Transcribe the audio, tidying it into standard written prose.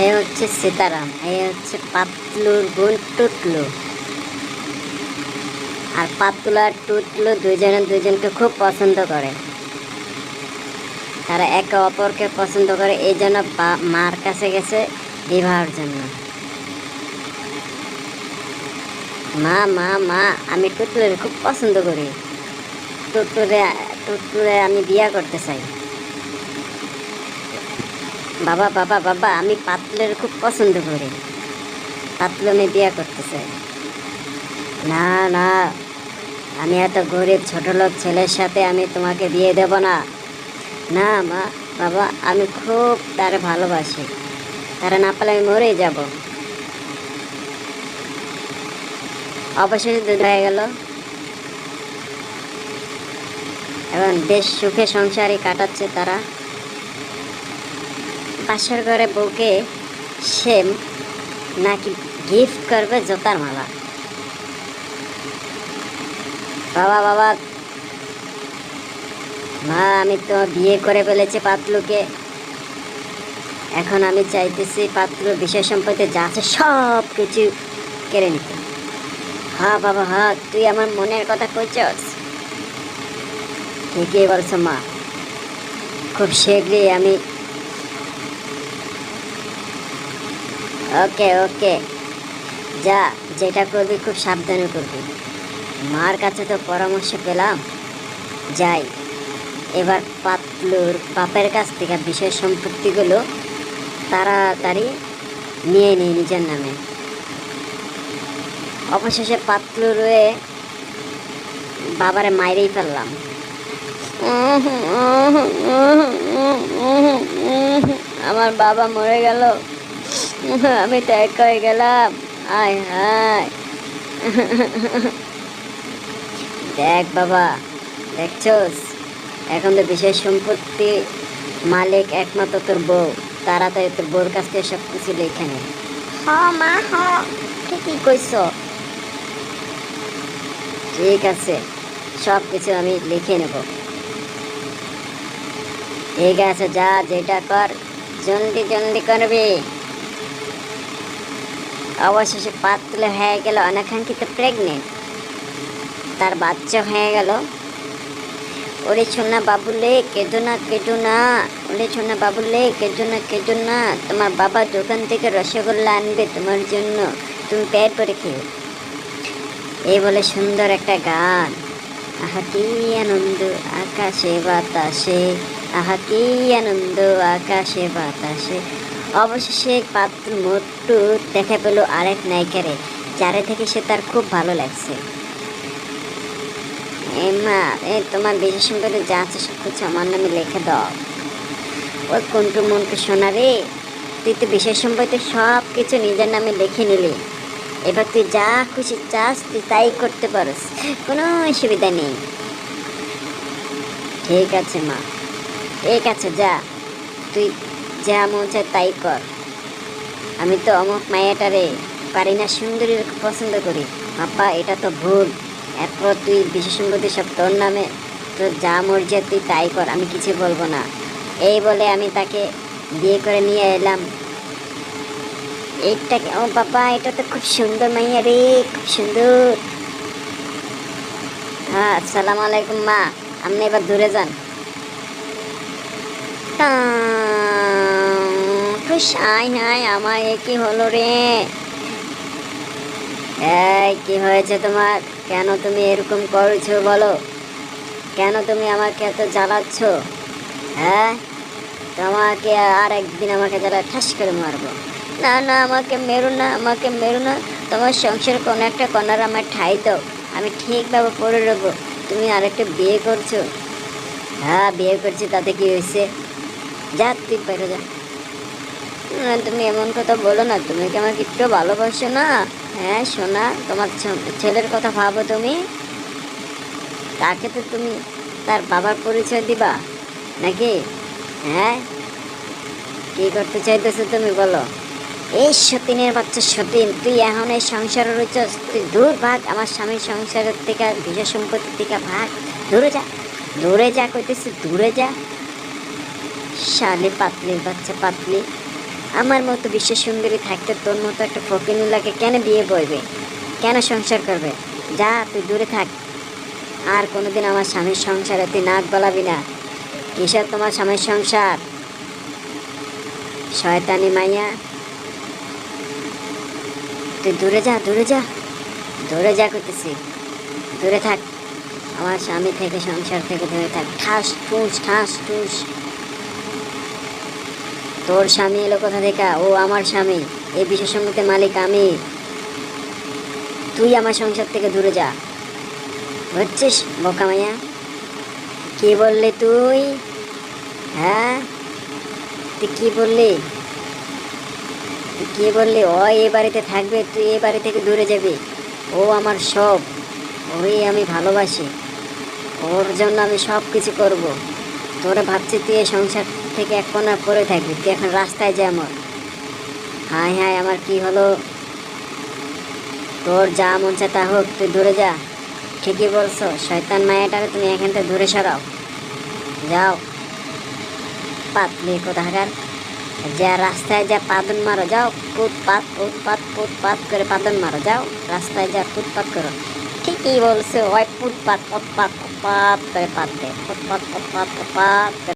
এই হচ্ছে সীতারাম, এই হচ্ছে পাতলুর বোন টুটলু। আর পাতলু আর টুটলু দুজনে দুজনকে খুব পছন্দ করে। তারা একে অপরকে পছন্দ করে, এই জন্য মার কাছে গেছে বিবাহের জন্য। মা মা মা, আমি টুটলুর খুব পছন্দ করি, টুটলুরে টুটলুরে আমি বিয়ে করতে চাই। বাবা বাবা বাবা, আমি পাতলুর খুব পছন্দ করি, পাতলু আমি বিয়ে করতে চাই। না না, আমি এত গরিব ছোট লোক ছেলের সাথে আমি তোমাকে বিয়ে দেব না। না মা বাবা, আমি খুব তারা ভালোবাসি, তারা না পেলে আমি মরেই যাব। অবশেষে দুধ হয়ে গেল, এবং বেশ সুখে সংসারই কাটাচ্ছে তারা। পাশের ঘরে বউকে সে নাকি গিফট করবে জোতার মালা। বাবা বাবা, মা আমি তো বিয়ে করে ফেলেছি পাতলুকে, এখন আমি চাইতেছি পাতলুর বিষয় সম্পত্তি যা আছে সব কিছু কেড়ে নিতে। হ্যাঁ বাবা হ্যাঁ, তুই আমার মনের কথা কইছস, ঠিকই বলছো মা। খুব শীঘ্রই আমি, ওকে ওকে, যা যেটা করবি খুব সাবধানে করবি। মার কাছে তো পরামর্শ পেলাম, যাই এবার পাতলুর বাপের কাছ থেকে বিষয় সম্পত্তিগুলো তাড়াতাড়ি নিয়ে নিই নিজের নামে। অবশেষে পাতলুর বাবারে মাইরেই ফেললাম। আমার বাবা মরে গেল, আমি তো এক হয়ে গেলাম, আয় হায়। দেখ বাবা, দেখছস, এখন তো বিশেষ সম্পত্তি মালিক একমাত্র তোর বউ, তাড়াতাড়ি তোর বউর কাছ থেকে সব কিছু লিখে নে। হ মা হ, ঠিকই কইছ। ঠিক আছে, সব কিছু আমি লিখে নেব। ঠিক আছে, যা যেটা কর জলদি জলদি করবি। অবশেষে পাতলু হয়ে গেল অনাকাঙ্ক্ষিত প্রেগনেন্ট, তার বাচ্চা হয়ে গেল। ওরে সোনা বাবুলে কেঁদো না কেঁদো না, ওরে সোনা বাবুলে কেঁদো না কেঁদো না, তোমার বাবা দোকান থেকে রসগোল্লা আনবে তোমার জন্য, তুমি পেট ভরে খেও। এই বলে সুন্দর একটা গান, আহা কি আনন্দ আকাশে বাতাসে, আহা কি আনন্দ আকাশে বাতাসে। অবশেষে পাতলু মোট্টু দেখা পেল আরেক নায়িকারে, যারে থেকে সে তার খুব ভালো লাগছে। মা, তোমার বিশেষ সম্পর্কে যা আছে সব কিছু আমার নামে লিখে দাও। ওই কন্টু মন্টু সোনা রে, তুই তো বিশেষ সম্পর্কে সব কিছু নিজের নামে লিখে নিলি, এবার তুই যা খুশি চাস তুই তাই করতে পারিস, কোনো অসুবিধা নেই। ঠিক আছে মা, ঠিক আছে, যা তুই যা মন চায় তাই কর। আমি তো অমুক মায়াটারে পারি না সুন্দরী পছন্দ করি, বাপ্পা এটা তো ভুল। এরপর তুই বিশেষ সম্পত্তি সব তোর নামে, তোর যা মর্জি তুই তাই কর, আমি কিছু বলবো না। এই বলে আমি তাকে বিয়ে করে নিয়ে এলাম। এইটাকে, ও বাবা এটা তো খুব সুন্দর মাইয়া রে, খুব সুন্দর। হ্যাঁ আসসালামু আলাইকুম মা, আপনি এবার দূরে যান। খুশ আয় হায়, আমার এ কি হলো রে? এই কি হয়েছে তোমার? কেন তুমি এরকম করছো বলো? কেন তুমি আমাকে এত জ্বালাচ্ছ? হ্যাঁ, তোমাকে আর একদিন আমাকে জ্বালা ঠাস করে মারবো। না না, আমাকে মেরো না, আমাকে মেরো না, তোমার সংসার কোনো একটা কর্নার আমার ঠাই দাও, আমি ঠিকভাবে পড়ে রবো। তুমি আরেকটা বিয়ে করছো? হ্যাঁ বিয়ে করছি, তাতে কি হয়েছে? যা তুই বেরো যা। তুমি এমন কথা বলো না, তুমি কি আমাকে একটু ভালোবাসো না? হ্যাঁ শোনা, তোমার ছেলের কথা ভাবো তুমি, তাকে তো তুমি তার বাবার পরিচয় দিবা নাকি? হ্যাঁ, কি করতে চাইতেছো তুমি বলো? এই সতীনের বাচ্চা সতীন, তুই এখন এই সংসারে রয়েছস, তুই দূর ভাগ আমার স্বামীর সংসারের থেকে, বিজয় সম্পত্তির থেকে ভাগ, দূরে যা, দূরে যা কইতেছি, দূরে যা। শালি পাতলির বাচ্চা পাতলি, আমার মতো বিশ্ব সুন্দরী থাকতে তোর মতো একটা ফকিনুল্লাহকে কেন বিয়ে বইবে, কেন সংসার করবে? যা, তুই দূরে থাক। আর কোনোদিন আমার স্বামীর সংসারে তুই নাক গলাবি না। কিসের তোমার স্বামীর সংসার? শয়তানি মাইয়া, তুই দূরে যা, দূরে যা, দূরে যা করতেছি। দূরে থাক আমার স্বামী থেকে, সংসার থেকে দূরে থাক। ঠাস ঠুস, ঠাস ঠুস। তোর স্বামী এলো কোথা থেকে? ও আমার স্বামী, এই বিশ্ব সম্মতির মালিক আমি। তুই আমার সংসার থেকে দূরে যা, বুঝছিস বোকা মাইয়া? কি বললি তুই? হ্যাঁ, তুই কি বললি? তুই কি বললি? ও এই বাড়িতে থাকবে, তুই এই বাড়ি থেকে দূরে যাবি। ও আমার সব, ওই আমি ভালোবাসি, ওর জন্য আমি সব কিছু করব। তোরা ভাবছি তুই এই সংসার থেকে এক কোণা পড়ে থাকবি, তুই এখন রাস্তায় যা। আমার হায় হায়, আমার কি হলো? তোর যা মন চায় তা হোক, তুই দূরে যা। ঠিকই বলছো, শয়তান মায়াটারে তুমি এখান থেকে দূরে সরাও। যাও পাতলি কোথাকার, যা রাস্তায় যা পাদন মারো, যাও ফুটপাত ফুটপাত ফুটপাত করে পাদন মারো, যাও রাস্তায় যা ফুটপাত করো। ঠিকই বলছো, ওই ফুটপাত ফুটপাত ফুটপাত করে পাত দে, ফুটপাত ফুটপাত ফুটপাত।